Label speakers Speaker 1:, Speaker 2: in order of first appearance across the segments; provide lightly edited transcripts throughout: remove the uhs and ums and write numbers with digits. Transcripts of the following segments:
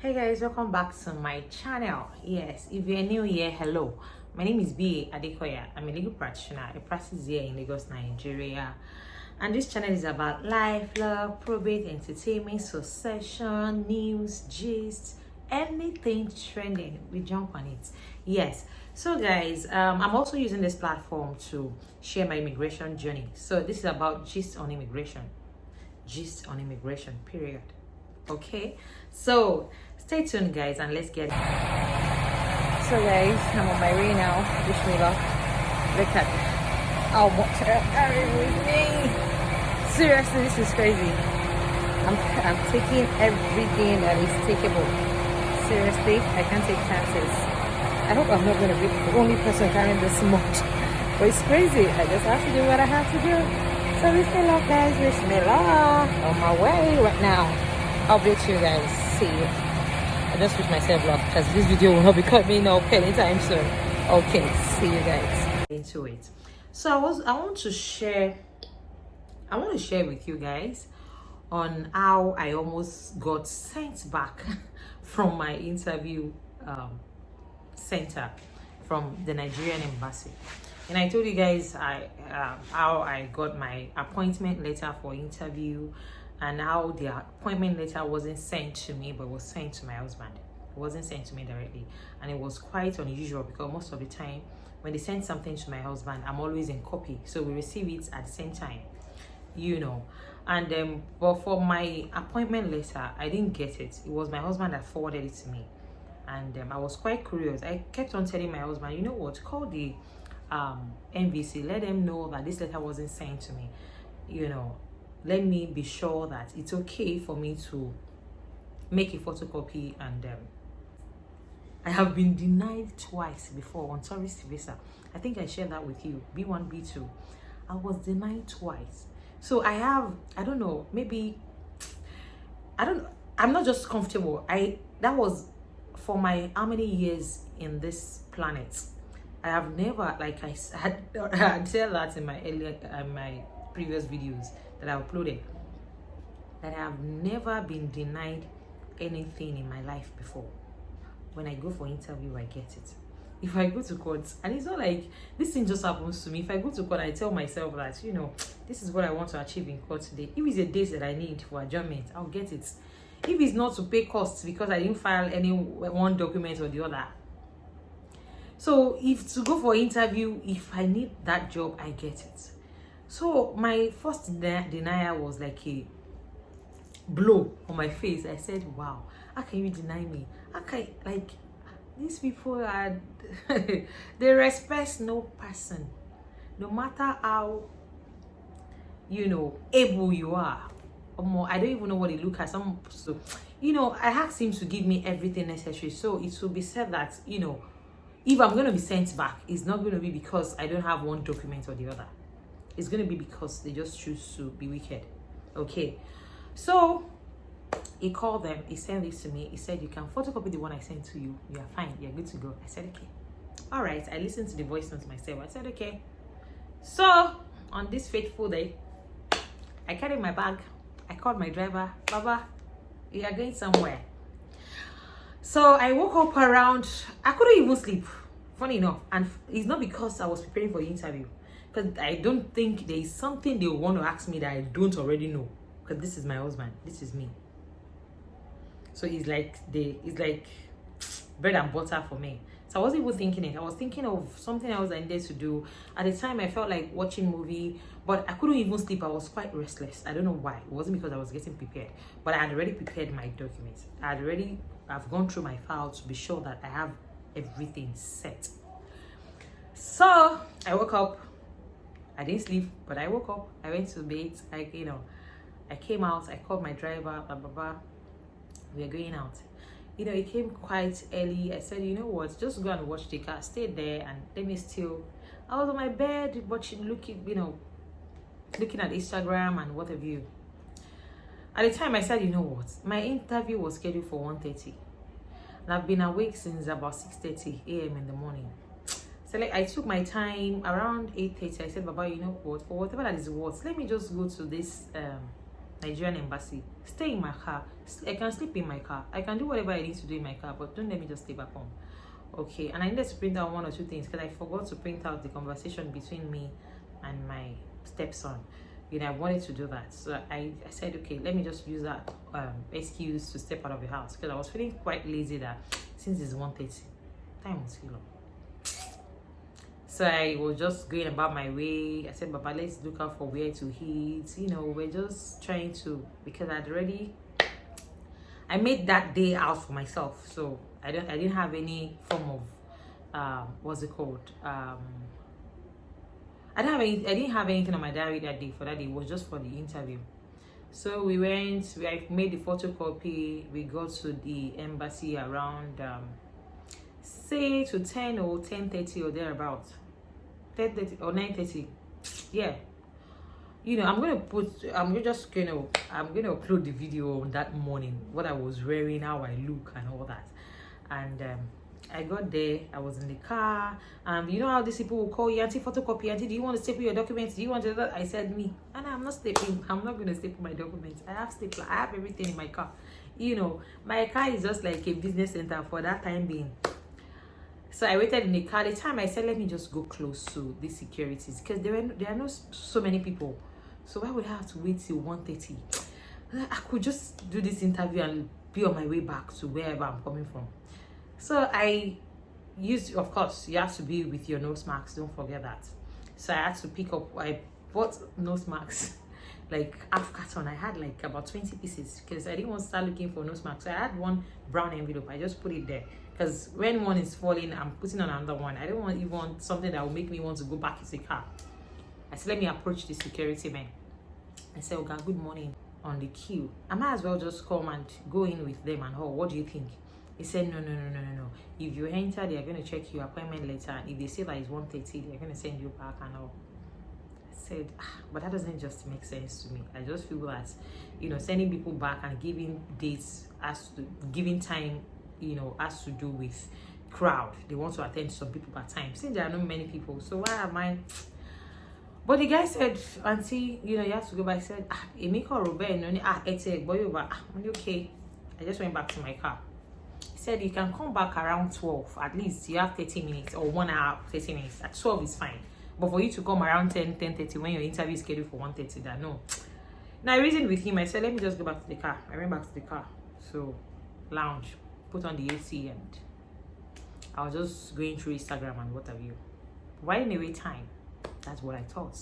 Speaker 1: Hey guys, welcome back to my channel. Yes, if you're new here, hello. My name is B.A. Adekoya. I'm a legal practitioner. I practice here in Lagos, Nigeria. And this channel is about life, love, probate, entertainment, succession, news, gist, anything trending. We jump on it. Yes. So guys, I'm also using this platform to share my immigration journey. So this is about gist on immigration. Gist on immigration, period. Okay, so stay tuned guys and let's get it. So guys, I'm on my way now. Wish me luck. Look at how much I'm carrying with me. Seriously, this is crazy. I'm taking everything that is takeable. Seriously, I can't take chances. I hope I'm not going to be the only person carrying this much, but it's crazy. I just have to do what I have to do. So wish me luck guys, wish me luck. On my way right now. I'll update you guys. See you. I just wish myself luck because this video will not be coming up anytime soon. Okay, see you guys. Into it. So I want to share with you guys on how I almost got sent back from my interview center from the Nigerian embassy. And I told you guys how I got my appointment letter for interview and how the appointment letter wasn't sent to me but was sent to my husband. It wasn't sent to me directly, and it was quite unusual because most of the time when they send something to my husband, I'm always in copy, so we receive it at the same time, you know. And but for my appointment letter, I didn't get it. It was my husband that forwarded it to me, and I was quite curious. I kept on telling my husband, you know what, call the NVC, let them know that this letter wasn't sent to me, you know, let me be sure that it's okay for me to make a photocopy. And I have been denied twice before on tourist visa. I think I shared that with you, B1 B2. I was denied twice. So I don't know, maybe I'm not just comfortable. That was for my how many years in this planet. I have never, like I had said that in my previous videos that I uploaded, that I have never been denied anything in my life before. When I go for interview, I get it. If I go to court, and it's not like this thing just happens to me. If I go to court, I tell myself that, you know, this is what I want to achieve in court today. If it's a date that I need for adjournment, I'll get it. If it's not to pay costs because I didn't file any one document or the other. So if to go for interview, if I need that job, I get it. So my first denial was like a blow on my face. I said, wow, how can you deny me? How can, like, these people are they respect no person, no matter how, you know, able you are or more. I don't even know what they look at. Some, so, you know, I asked him to give me everything necessary, so it will be said that, you know, if I'm going to be sent back, it's not going to be because I don't have one document or the other. It's going to be because they just choose to be wicked. Okay, so he called them, he sent this to me. He said, you can photocopy the one I sent to you, you're fine, you're good to go. I said, okay. All right, I listened to the voice notes myself. I said, okay. So on this fateful day, I carried my bag. I called my driver, Baba, we are going somewhere. So I woke up around, I couldn't even sleep, funny enough. And it's not because I was preparing for the interview, because I don't think there is something they want to ask me that I don't already know, because this is my husband, this is me. So it's like bread and butter for me. So I wasn't even thinking it. I was thinking of something else I needed to do. At the time, I felt like watching movie, but I couldn't even sleep. I was quite restless. I don't know why. It wasn't because I was getting prepared, but I had already prepared my documents. I've gone through my file to be sure that I have everything set. So I woke up. I didn't sleep, but I woke up. I went to bed. I came out. I called my driver. Blah blah blah. We are going out. You know, it came quite early. I said, you know what, just go and watch the car, stay there, and let me still. I was on my bed watching, looking at Instagram and what have you. At the time, I said, you know what, my interview was scheduled for 1:30, and I've been awake since about 6:30 a.m. in the morning. So like, I took my time around 8:30. I said, Baba, you know what, for whatever that is worth, let me just go to this Nigerian embassy. Stay in my car. I can sleep in my car. I can do whatever I need to do in my car, but don't let me just stay back home. Okay, and I needed to print out one or two things because I forgot to print out the conversation between me and my stepson. I wanted to do that, so I said, okay, let me just use that excuse to step out of the house because I was feeling quite lazy that since it's 1:30, time was too long. So I was just going about my way. I said, Baba, let's look out for where to eat. We're just trying to, because I made that day out for myself, so I didn't have any form of what's it called? I didn't have anything on my diary that day for that day. It was just for the interview. So I made the photocopy. We got to the embassy around say to 10 or 10:30 or thereabouts. 10:30 or 9:30. Yeah. I'm gonna upload the video on that morning, what I was wearing, how I look and all that. And I got there, I was in the car, you know how these people will call you, auntie, photocopy, auntie, do you want to staple your documents? Do you want to do that? I said, and I'm not stapling, I'm not going to staple my documents. I have stapler, I have everything in my car. My car is just like a business center for that time being. So I waited in the car. The time I said, let me just go close to the securities because there are not so many people. So why would I have to wait till 1:30? I could just do this interview and be on my way back to wherever I'm coming from. So I used, of course, you have to be with your nose marks. Don't forget that. So I had to I bought nose marks, like half carton. I had like about 20 pieces because I didn't want to start looking for nose marks. So I had one brown envelope. I just put it there because when one is falling, I'm putting on another one. I don't want something that will make me want to go back to the car. I said, let me approach the security man. I said, okay, good morning, on the queue. I might as well just come and go in with them and all. What do you think? He said, no. If you enter, they are going to check your appointment later. And if they say that it's 1:30, they're going to send you back and all. I said, but that doesn't just make sense to me. I just feel that, sending people back and giving dates giving time, has to do with crowd. They want to attend to some people by time. Since there are not many people, so why am I? But the guy said, auntie, you have to go back. I said, Emiko Robert, okay. I just went back to my car. He said, you can come back around 12. At least you have 30 minutes or 1 hour, 30 minutes. At 12 is fine. But for you to come around 10:30 when your interview is scheduled for 1:30, that no. Now I reasoned with him. I said, let me just go back to the car. I went back to the car. So, lounge, put on the AC, and I was just going through Instagram and what have you. While away time. That's what I thought.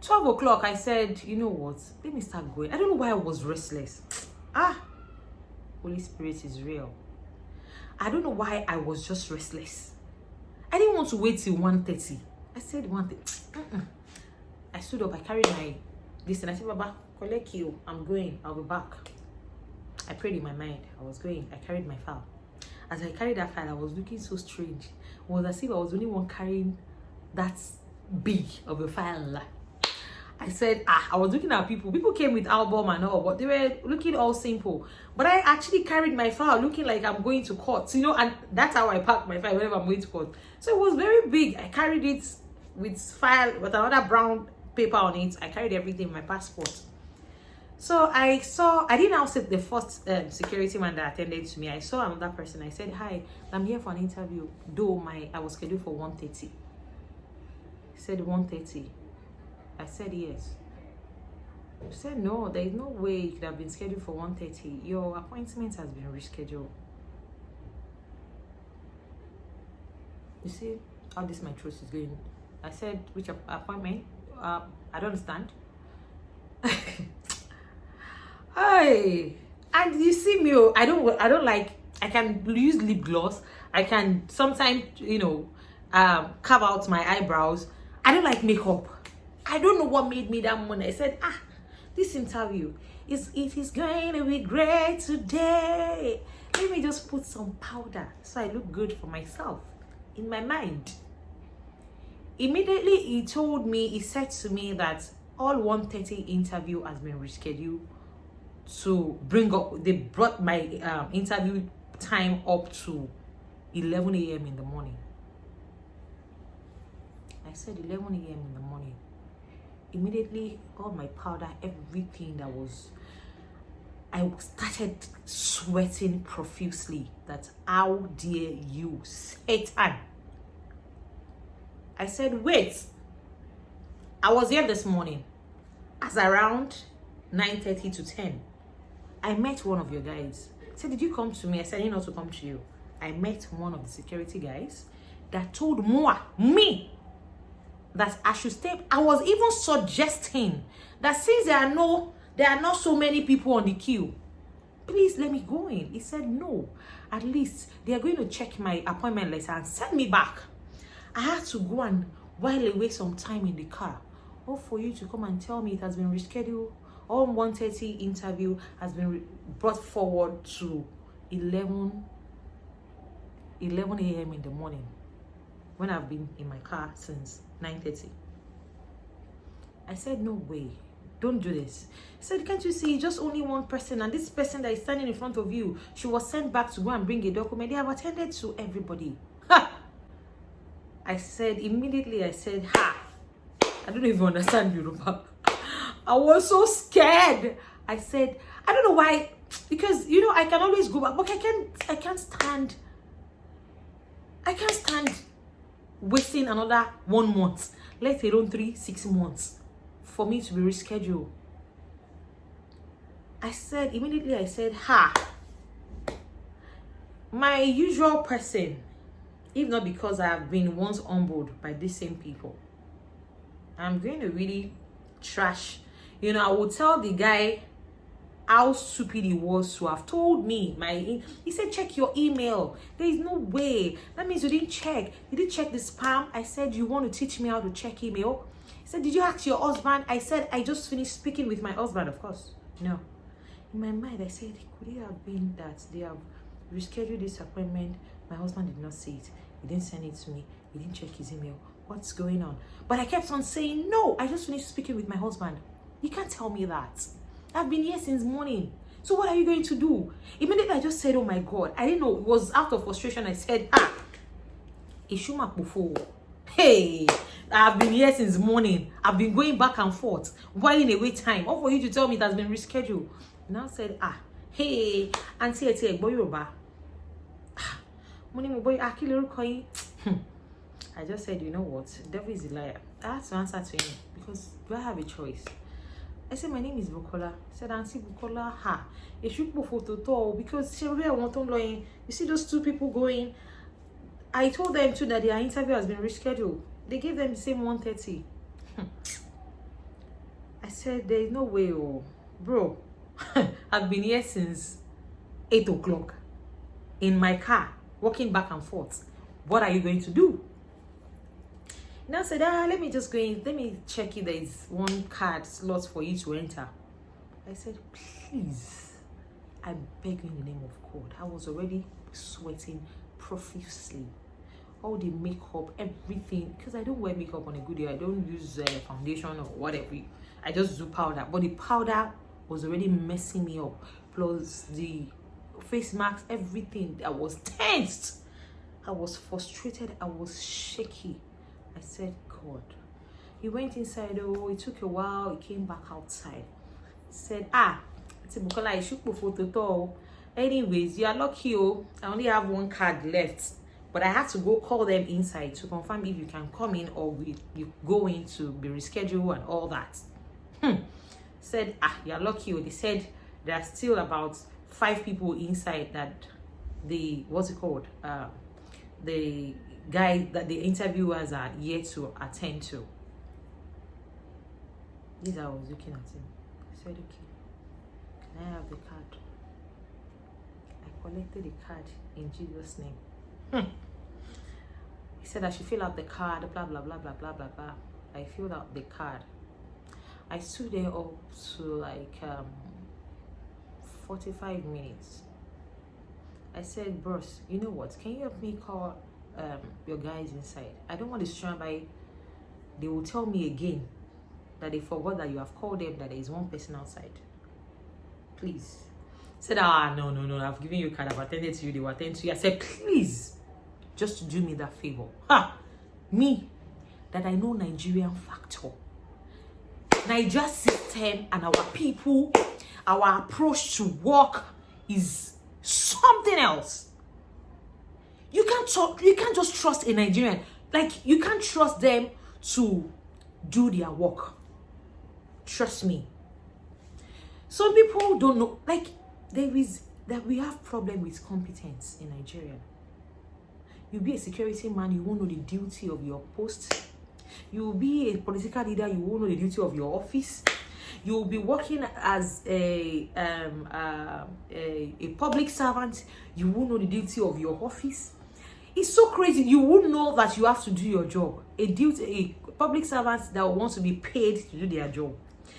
Speaker 1: 12 o'clock, I said, you know what? Let me start going. I don't know why I was restless. Holy Spirit is real. I don't know why I was just restless. I didn't want to wait till 1:30. I said 1:30. I stood up. I carried my this and I said, Baba, collect you. I'm going. I'll be back. I prayed in my mind. I was going. I carried my file. As I carried that file, I was looking so strange. It was as if I was the only one carrying that big of a file. I said, I was looking at people. People came with album and all, but they were looking all simple. But I actually carried my file looking like I'm going to court, and that's how I pack my file whenever I'm going to court. So it was very big. I carried it with file, with another brown paper on it. I carried everything, my passport. So I didn't now see the first security man that attended to me. I saw another person. I said, hi, I'm here for an interview. Though I was scheduled for 1:30. He said 1:30. I said yes. He said no, there is no way you could have been scheduled for 1:30. Your appointment has been rescheduled. You see how this my truth is going. I said, which appointment? I don't understand. Hey, and you see me, I don't like, I can use lip gloss. I can sometimes, carve out my eyebrows. I don't like makeup. I don't know what made me that morning. I said, this interview it is going to be great today. Let me just put some powder so I look good for myself in my mind. Immediately he said to me that all 1:30 interview has been rescheduled they brought my interview time up to 11 a.m. in the morning. I said 11 a.m. in the morning. Immediately, all my powder, everything that was, I started sweating profusely. That how dare you, Satan? I said, wait. I was here this morning as around 9:30 to 10. I met one of your guys. I said, did you come to me? I said, I didn't know to come to you. I met one of the security guys that told me, that I should stay. I was even suggesting that since there are not so many people on the queue, please let me go in. He said, no, at least they are going to check my appointment letter and send me back. I had to go and while away some time in the car. All for you to come and tell me it has been rescheduled. All 1:30 interview has been brought forward to 11 a.m. in the morning, when I've been in my car since 9:30. I said, no way, don't do this. He said, can't you see, just only one person, and this person that is standing in front of you, she was sent back to go and bring a document. They have attended to everybody. Ha! I said, immediately I said, ha! I don't even understand Yoruba. I was so scared. I said, I don't know why, because I can always go back, but I can't stand wasting another 1 month, let alone 6 months, for me to be rescheduled. Immediately I said, ha! My usual person, if not because I have been once humbled by these same people, I'm going to really trash. I will tell the guy how stupid he was to have told me. He said, check your email. There is no way. That means you didn't check. You didn't check the spam. I said, you want to teach me how to check email? He said, did you ask your husband? I said, I just finished speaking with my husband, of course. No. In my mind, I said, could it have been that they have rescheduled this appointment? My husband did not see it. He didn't send it to me. He didn't check his email. What's going on? But I kept on saying, no, I just finished speaking with my husband. You can't tell me that. I've been here since morning. So what are you going to do? Immediately I just said, oh my God. I didn't know. It was out of frustration. I said, Ishuma Pufo. Hey, I've been here since morning. I've been going back and forth, whiling away time. All for you to tell me it has been rescheduled. Now said, hey, Auntie Egbo Yoruba. I just said, you know what? The devil is a liar. I had to answer to him because do I have a choice? I said, my name is Bukola. I said, Auntie Bukola, it should be photo too because you see those two people going. I told them too that their interview has been rescheduled. They gave them the same 1:30. I said, there is no way, bro. I've been here since 8 o'clock in my car, walking back and forth. What are you going to do? Now said, let me just go in. Let me check if there is one card slot for you to enter. I said, please, I beg you in the name of God. I was already sweating profusely. All the makeup, everything, because I don't wear makeup on a good day. I don't use foundation or whatever. I just do powder. But the powder was already messing me up. Plus the face masks, everything. I was tensed. I was frustrated. I was shaky. I said, God. He went inside. It took a while. He came back outside. He said, it's a Bukola, I should put photo. Anyways, you are lucky. I only have one card left. But I have to go call them inside to confirm if you can come in or you go in to be rescheduled and all that. Said, you're lucky. They said there are still about 5 people inside that the guy that the interviewers are yet to attend to. This I was looking at him. I said, okay, can I have the card? I collected the card in Jesus' name. He said I should fill out the card, blah blah blah blah blah blah blah. I filled out the card. I stood there up to like 45 minutes. I said, bros, you know what? Can you help me call your guys inside? I don't want to stand by. They will tell me again that they forgot that you have called them, that there is one person outside. Please. I said, no, I've given you a card, I've attended to you, they will attend to you. I said, please, just do me that favor. Me, that I know Nigerian factor. Niger system and our people, our approach to work is something else. You can't just trust a Nigerian. Like, you can't trust them to do their work. Trust me. Some people don't know, like, we have problem with competence in Nigeria. You'll be a security man, you won't know the duty of your post. You'll be a political leader, you won't know the duty of your office. You'll be working as a public servant, you won't know the duty of your office. It's so crazy. You won't know that you have to do your job. A public servant that wants to be paid to do their job.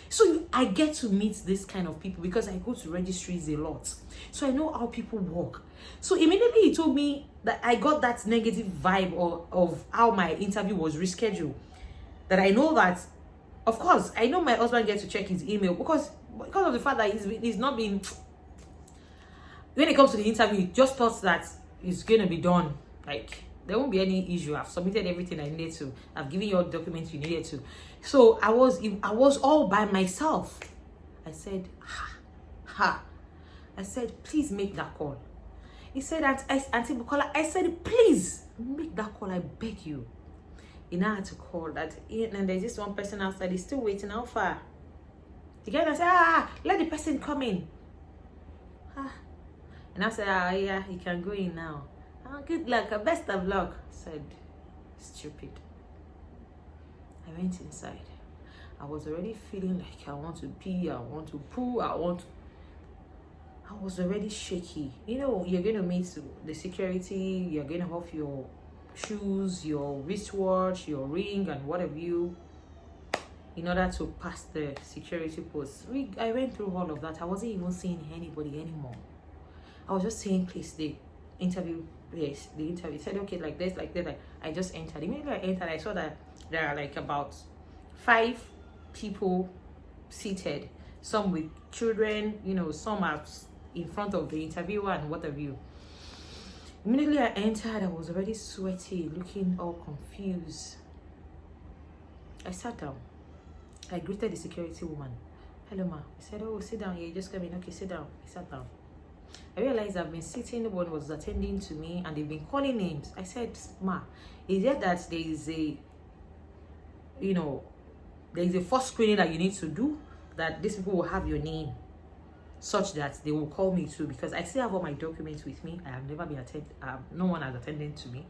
Speaker 1: So I get to meet this kind of people because I go to registries a lot. So I know how people work. So immediately he told me that I got that negative vibe of how my interview was rescheduled. That I know that, of course, I know my husband gets to check his email because of the fact that he's not been, when it comes to the interview, he just thought that it's going to be done. Like, there won't be any issue. I've submitted everything I needed to. I've given you all the documents you needed to. So I was all by myself. I said, I said, please make that call. He said, Auntie Bukola, I said, please make that call. I beg you. You now had to call that. And there's this one person outside. He's still waiting. How far? The guy said, let the person come in. And I said, yeah, he can go in now. Good luck, best of luck. Said, stupid. I went inside. I was already feeling like I want to pee, I want to poo, I was already shaky. You know, you're going to meet the security, you're going to have your shoes, your wristwatch, your ring, and what have you, in order to pass the security post. I went through all of that. I wasn't even seeing anybody anymore. I was just saying, please, the interview said, okay, like this, like that. Like, I just entered. Immediately I entered, I saw that there are like about 5 people seated, some with children, you know, some are in front of the interviewer and what have you. Immediately I entered, I was already sweaty, looking all confused. I sat down. I greeted the security woman. Hello, ma. I said, oh, sit down. You just came in. Okay, sit down. I sat down. I realized I've been sitting, no one was attending to me, and they've been calling names. I said, ma, is it that there is a, you know, there is a first screening that you need to do, that these people will have your name, such that they will call me too, because I still have all my documents with me. I have never been attended, no one has attended to me.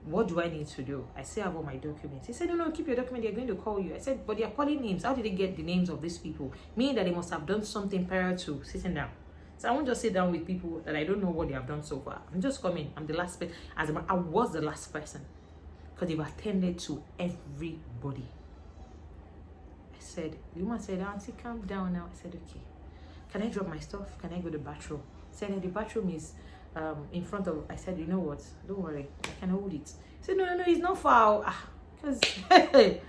Speaker 1: What do I need to do? I still have all my documents. He said, no, keep your document, they're going to call you. I said, but they're calling names. How did they get the names of these people? Meaning that they must have done something prior to sitting down. So I won't just sit down with people that I don't know what they have done so far. I'm just coming. I'm the last person. I was the last person, because they've attended to everybody. I said, the woman said, Auntie, calm down now. I said, okay. Can I drop my stuff? Can I go to the bathroom? I said, the bathroom is in front of. I said, you know what? Don't worry. I can hold it. He said, no, it's not far. Because I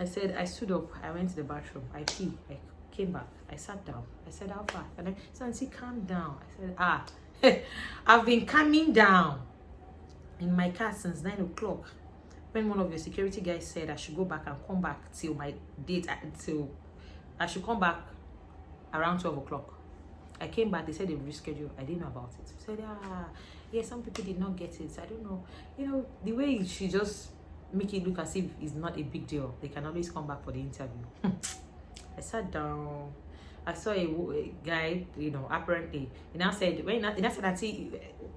Speaker 1: said, I stood up. I went to the bathroom. I peed. I came back. I sat down. I said, how far? And I said, Auntie, calm down. I said, I've been calming down in my car since 9 o'clock. When one of your security guys said I should go back and come back till my date, until I should come back around 12 o'clock. I came back, they said they rescheduled. I didn't know about it. I said, yeah, some people did not get it. I don't know. You know, the way she just make it look as if it's not a big deal. They can always come back for the interview. I sat down. I saw a guy, you know, apparently. He now said,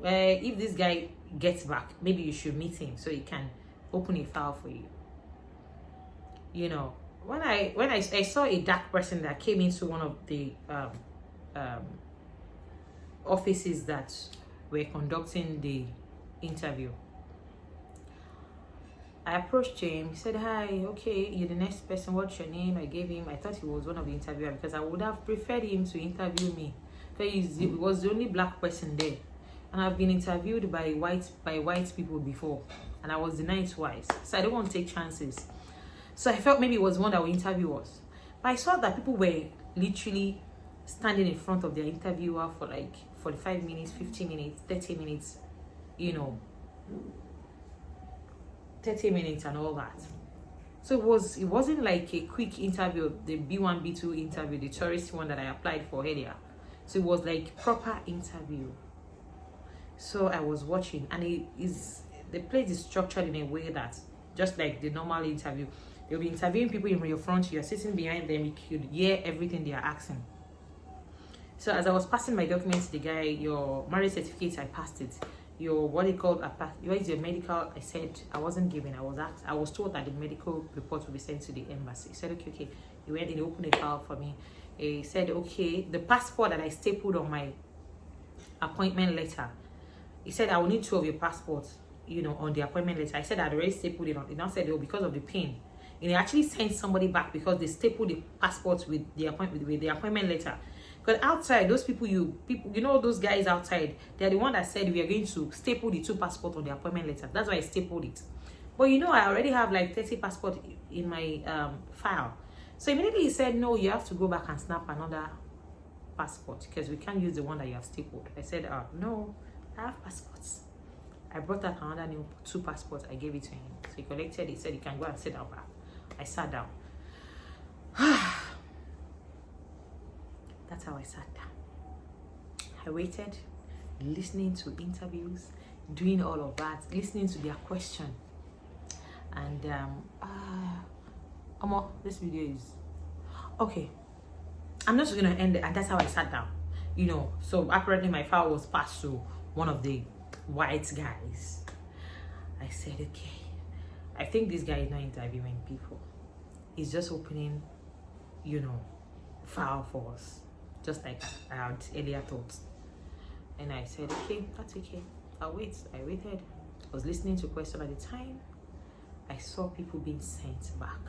Speaker 1: if this guy gets back, maybe you should meet him so he can open a file for you. You know, when I saw a dark person that came into one of the offices that were conducting the interview, I approached him. He said, hi, okay, you're the next person. What's your name? I gave him. I thought he was one of the interviewers, because I would have preferred him to interview me, because he was the only black person there. And I've been interviewed by white people before, and I was denied twice. So I don't want to take chances. So I felt maybe it was one that would interview us. But I saw that people were literally standing in front of their interviewer for like 45 minutes, 50 minutes, 30 minutes, you know, 30 minutes and all that. So it wasn't like a quick interview, the B1, B2 interview, the tourist one that I applied for earlier. So it was like proper interview. So I was watching, and the place is structured in a way that just like the normal interview, they'll be interviewing people in your front, you're sitting behind them, you could hear everything they are asking. So as I was passing my documents to the guy, your marriage certificate, I passed it. Your what they called what is your medical? I said I wasn't given. I was told that the medical report will be sent to the embassy. He said okay. He went and opened a file for me. He said okay, the passport that I stapled on my appointment letter. He said I will need 2 of your passports, on the appointment letter. I said I'd already stapled it on. He now said because of the pain. And he actually sent somebody back because they stapled the passports with the appointment letter. Because outside, those people, those guys outside, they're the one that said we are going to staple the 2 passports on the appointment letter. That's why I stapled it. But I already have like 30 passports in my file. So immediately he said, no, you have to go back and snap another passport because we can't use the one that you have stapled. I said, no, I have passports. I brought out another new 2 passports. I gave it to him. So he collected it. He said, you can go and sit down back. I sat down. That's how I sat down. I waited, listening to interviews, doing all of that, listening to their question. And this video is okay. I'm not just gonna end it, and that's how I sat down. So apparently my file was passed to one of the white guys. I said, okay, I think this guy is not interviewing people. He's just opening, file for us. Just like I had earlier thought. And I said, okay, that's okay. I'll wait. I waited. I was listening to a question at the time. I saw people being sent back.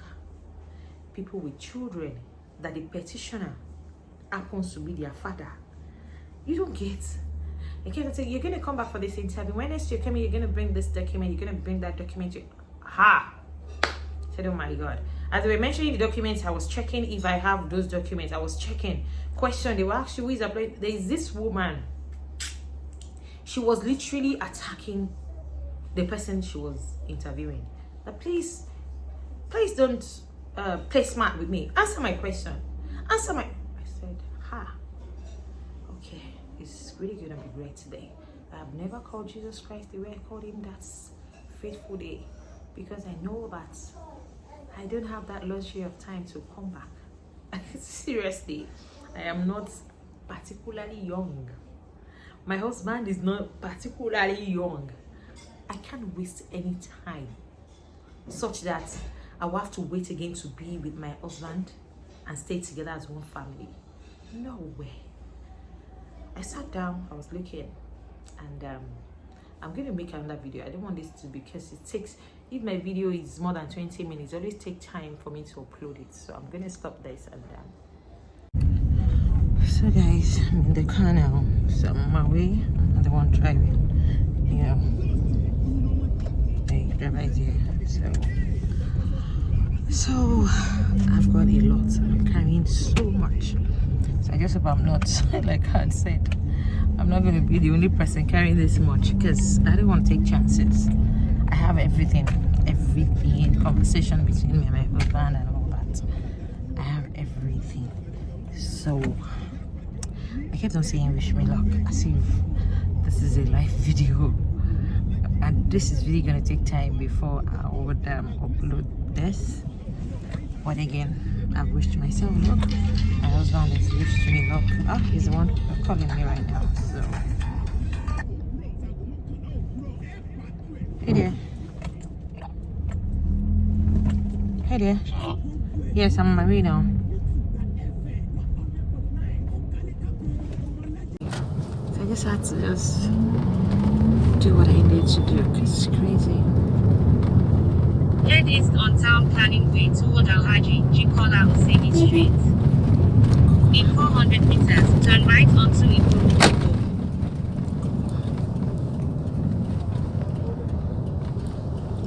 Speaker 1: People with children that the petitioner happens to be their father. You don't get. You can't say, you're going to come back for this interview. When next you're coming, you're going to bring this document. You're going to bring that document. I said, oh my God. As they were mentioning the documents, I was checking if I have those documents. I was checking. Question, they were asking who is applying. There is this woman. She was literally attacking the person she was interviewing. But please don't play smart with me. Answer my question. I said, okay, it's really gonna be great today. I've never called Jesus Christ the way I called him that faithful day, because I know that I don't have that luxury of time to come back. Seriously, I am not particularly young. My husband is not particularly young. I can't waste any time such that I will have to wait again to be with my husband and stay together as one family. No way. I sat down, I was looking, and I'm going to make another video. I don't want this to, because it takes, if my video is more than 20 minutes, it always takes time for me to upload it. So I'm going to stop this and so guys, I'm in the car now. So I'm on my way. I'm the one driving. The driver is here. So I've got a lot. I'm carrying so much. So I just hope I'm not, like I said, I'm not going to be the only person carrying this much, because I don't want to take chances. I have everything, conversation between me and my husband and all that. I have everything. So I kept on saying wish me luck, as if this is a live video, and this is really going to take time before I would upload this. But again, I've wished myself luck. My husband has wished me luck. He's the one calling me right now. So hey there. Hey there. Yes, I'm on my way now. So I just had to do what I needed to do, because it's crazy.
Speaker 2: Head east on Town Planning Way toward Alhaji Jikola Oseni Street. In 400 meters, turn right onto Ikorodu.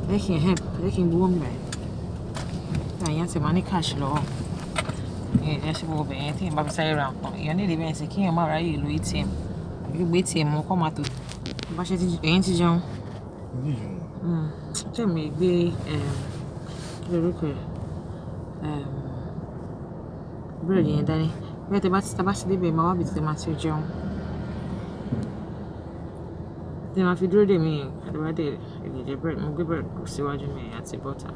Speaker 1: They can help. They can go on, right? I have money cash law. Yeah, just go over anything about say around. You need even say, "Can you marry you? Wait him. You wait him. Mo come out. But she ain't John. Tell me, be Okay. Bread yẹn dání. Bẹ́ẹ̀ tẹ́ bá ti débẹ̀ máa wá bí tẹ́ máa ti jẹun. Tẹ́ máa fi dúró dè mí àdúrà dé ìgbèjẹ bread. Mo gbé bread kù síwájú mi àti butter.